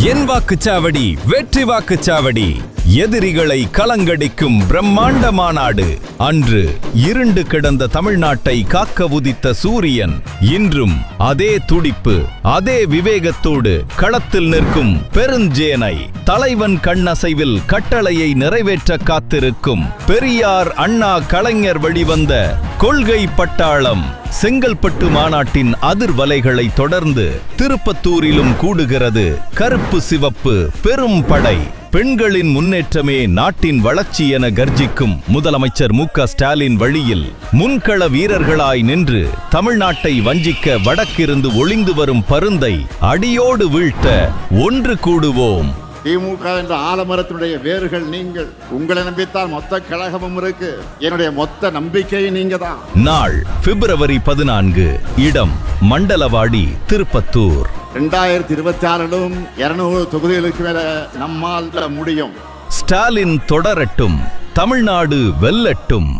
என் வாக்குச்சாவடி வெற்றி வாக்குச்சாவடி. எதிரிகளை கலங்கடிக்கும் பிரம்மாண்ட மாநாடு. அன்று இருண்டு கிடந்த தமிழ்நாட்டை காக்க உதித்த சூரியன் இன்றும் அதே துடிப்பு, அதே விவேகத்தோடு களத்தில் நிற்கும் பெருஞ்சேனை. தலைவன் கண்ணசைவில் கட்டளையை நிறைவேற்ற காத்திருக்கும் பெரியார், அண்ணா, கலைஞர் வழிவந்த கொள்கை பட்டாளம். செங்கல்பட்டு மாநாட்டின் அதிர்வலைகளை தொடர்ந்து திருப்பத்தூரிலும் கூடுகிறது கருப்பு சிவப்பு பெரும் படை. பெண்களின் முன்னேற்றமே நாட்டின் வளர்ச்சி என கர்ஜிக்கும் முதலமைச்சர் மு.க.ஸ்டாலின் வழியில் முன்கள வீரர்களாய் நின்று தமிழ்நாட்டை வஞ்சிக்க வடக்கிருந்து ஒளிந்து வரும் பருந்தை அடியோடு வீழ்த்த ஒன்று கூடுவோம். திமுக என்ற ஆலமரத்தினுடைய வேர்கள் நீங்கள். உங்களை நம்பித்தான் மொத்த கழகமும் இருக்கு. என்னுடைய மொத்த நம்பிக்கை நீங்க தான். நாள் பிப்ரவரி 14. இடம் மண்டலவாடி, திருப்பத்தூர். 2026 200 தொகுதிகளுக்கு மேல நம்மால் முடியும். ஸ்டாலின் தொடரட்டும், தமிழ்நாடு வெல்லட்டும்.